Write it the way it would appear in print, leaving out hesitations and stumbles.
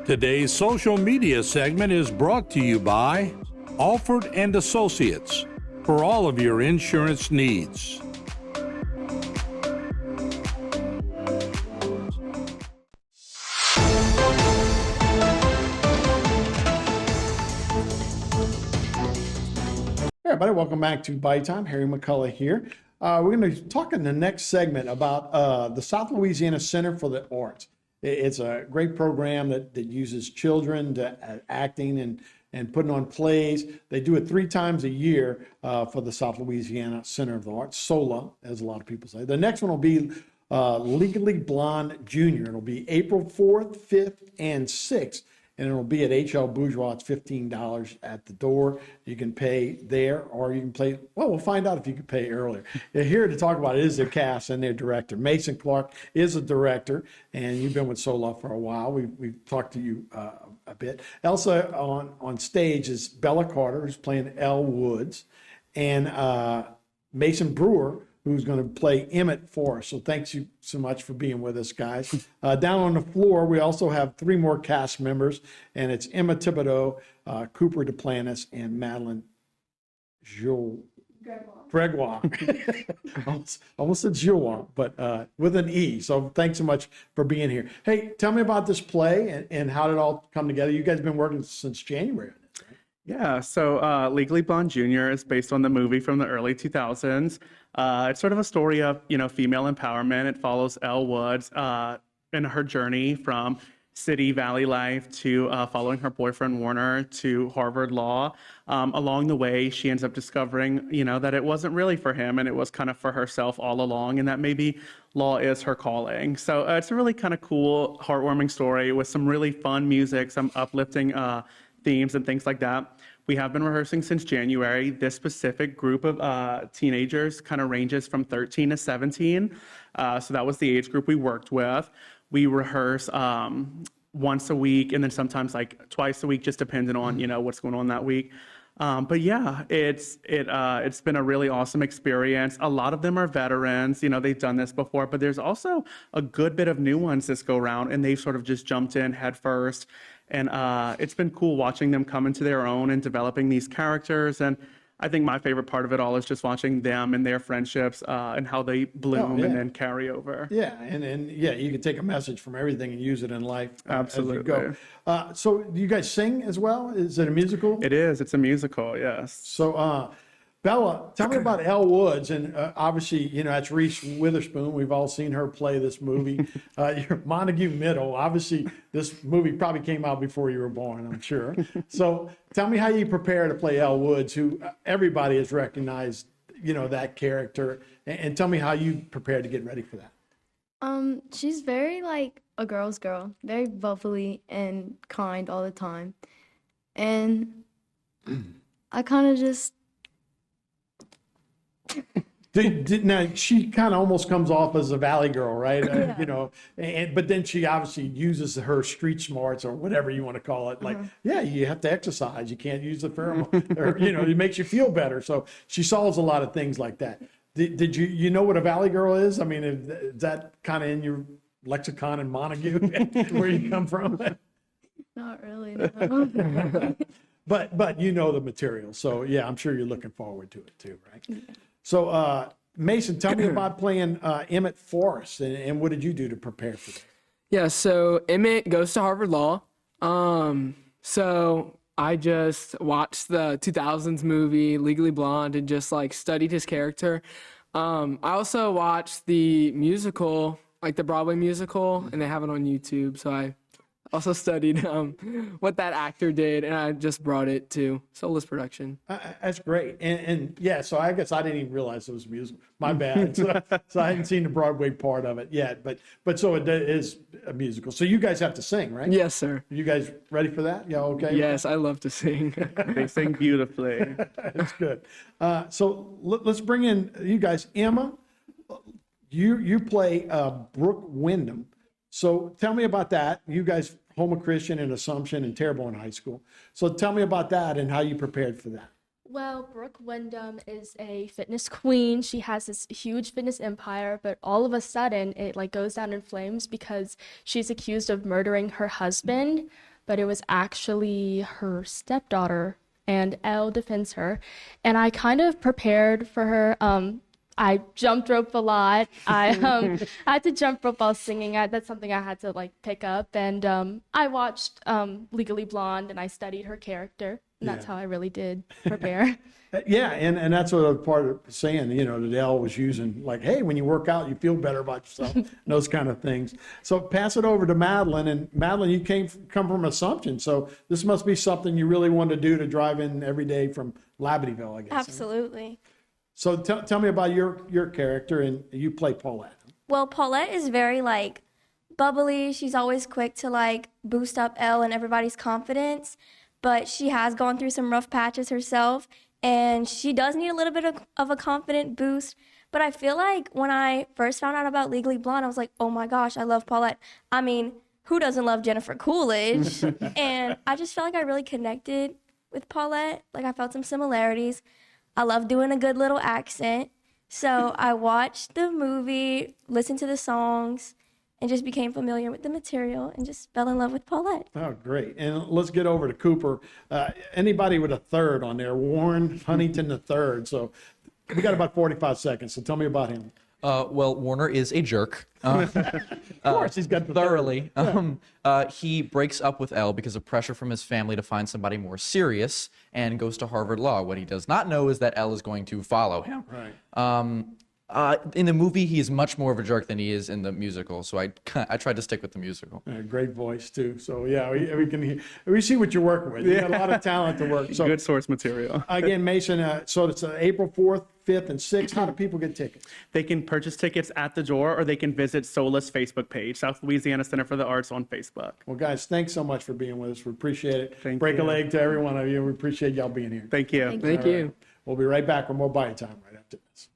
Today's social media segment is brought to you by Alford and Associates for all of your insurance needs. Hey everybody, welcome back to Bayou Time. Harry McCullough here. We're going to talk in the next segment about the South Louisiana Center for the Arts. It's a great program that uses children to acting and putting on plays. They do it 3 times a year for the South Louisiana Center of the Arts, SOLA, as a lot of people say. The next one will be Legally Blonde Junior. It'll be April 4th, 5th, and 6th. And it'll be at H.L. Bourgeois. It's $15 at the door. You can pay there, or you can pay. Well, we'll find out if you can pay earlier. Here to talk about it is their cast and their director. Mason Clark is a director, and you've been with SOLA for a while. We've talked to you a bit. Elsa on stage is Bella Carter, who's playing Elle Woods, and Mason Brewer, who's going to play Emmett for us. So thanks you so much for being with us, guys. Down on the floor, we also have 3 more cast members, and it's Emma Thibodeau, Cooper Duplantis, and Madeline Gregoire. almost said Joie, but with an E. So thanks so much for being here. Hey, tell me about this play and how did it all come together? You guys have been working since January on this, right? Yeah, so Legally Blonde Jr. is based on the movie from the early 2000s. It's sort of a story of, female empowerment. It follows Elle Woods in her journey from city valley life to following her boyfriend Warner to Harvard Law. Along the way, she ends up discovering, that it wasn't really for him and it was kind of for herself all along, and that maybe law is her calling. So it's a really kind of cool, heartwarming story with some really fun music, some uplifting themes and things like that. We have been rehearsing since January. This specific group of teenagers kind of ranges from 13 to 17. So that was the age group we worked with. We rehearse once a week and then sometimes like twice a week, just depending on, what's going on that week. But yeah, it's been a really awesome experience. A lot of them are veterans, they've done this before, but there's also a good bit of new ones this go around, and they've sort of just jumped in head first. And it's been cool watching them come into their own and developing these characters. And I think my favorite part of it all is just watching them and their friendships and how they bloom and then carry over. Yeah, and you can take a message from everything and use it in life. Absolutely. As you go. So do you guys sing as well? Is it a musical? It is. It's a musical, yes. So Bella, tell me about Elle Woods, and obviously, that's Reese Witherspoon. We've all seen her play this movie. You're Montague Middle. Obviously, this movie probably came out before you were born, I'm sure. So tell me how you prepare to play Elle Woods, who everybody has recognized, that character, and tell me how you prepared to get ready for that. She's very like a girl's girl, very bubbly and kind all the time. And I kind of just Now she kind of almost comes off as a valley girl, right? Yeah. But then she obviously uses her street smarts or whatever you want to call it. Like, you have to exercise. You can't use the pheromone, or it makes you feel better. So she solves a lot of things like that. Did you know what a valley girl is? I mean, is that kind of in your lexicon in Montague, where you come from? not really. No. But you know the material, so yeah, I'm sure you're looking forward to it too, right? Yeah. So Mason, tell me about playing Emmett Forrest, and what did you do to prepare for that? Yeah, so Emmett goes to Harvard Law. So I just watched the 2000s movie Legally Blonde and just like studied his character. I also watched the musical, like the Broadway musical, and they have it on YouTube. So I also studied what that actor did, and I just brought it to SOLA's production. That's great. And yeah, so I guess I didn't even realize it was musical. My bad. So I hadn't seen the Broadway part of it yet. But so it is a musical. So you guys have to sing, right? Yes, sir. You guys ready for that? Yeah, okay? Yes, I love to sing. They sing beautifully. That's good. So let's bring in you guys. Emma, you play Brooke Wyndham. So tell me about that. You guys, Houma Christian and Assumption and Terrebonne High School. So tell me about that and how you prepared for that. Well, Brooke Wyndham is a fitness queen. She has this huge fitness empire, but all of a sudden it goes down in flames because she's accused of murdering her husband. but it was actually her stepdaughter, and Elle defends her. And I kind of prepared for her. I jumped rope a lot. I had to jump rope while singing. That's something I had to like pick up. And I watched Legally Blonde, and I studied her character. And that's how I really did prepare. Yeah, and that's what I was part of saying, that Elle was using, like, hey, when you work out, you feel better about yourself, and those kind of things. So pass it over to Madeline. And Madeline, you come from Assumption, so this must be something you really want to do to drive in every day from Labadeville, I guess. Absolutely. So tell me about your character, and you play Paulette. Well, Paulette is very like bubbly. She's always quick to like boost up Elle and everybody's confidence, but she has gone through some rough patches herself, and she does need a little bit of a confident boost. But I feel like when I first found out about Legally Blonde, I was like, oh my gosh, I love Paulette. I mean, who doesn't love Jennifer Coolidge? And I just felt like I really connected with Paulette. Like I felt some similarities. I love doing a good little accent. So I watched the movie, listened to the songs, and just became familiar with the material and just fell in love with Paulette. Oh, great. And let's get over to Cooper. Anybody with a third on there, Warren Huntington the third. So we got about 45 seconds. So tell me about him. Well, Warner is a jerk. Of course, he's got the thoroughly. He breaks up with Elle because of pressure from his family to find somebody more serious and goes to Harvard Law. What he does not know is that Elle is going to follow him. Right. In the movie, he is much more of a jerk than he is in the musical, so I tried to stick with the musical. Great voice, too. So, yeah, we can hear, we see what you're working with. You got a lot of talent to work. So, Good source material. again, Mason, so it's April 4th, 5th, and 6th. How do people get tickets? They can purchase tickets at the door, or they can visit SOLA's Facebook page, South Louisiana Center for the Arts on Facebook. Well, guys, thanks so much for being with us. We appreciate it. Thank Break a you. leg to every one of you. We appreciate y'all being here. Thank you. Thank you. We'll be right back with more Bayou Time right after this.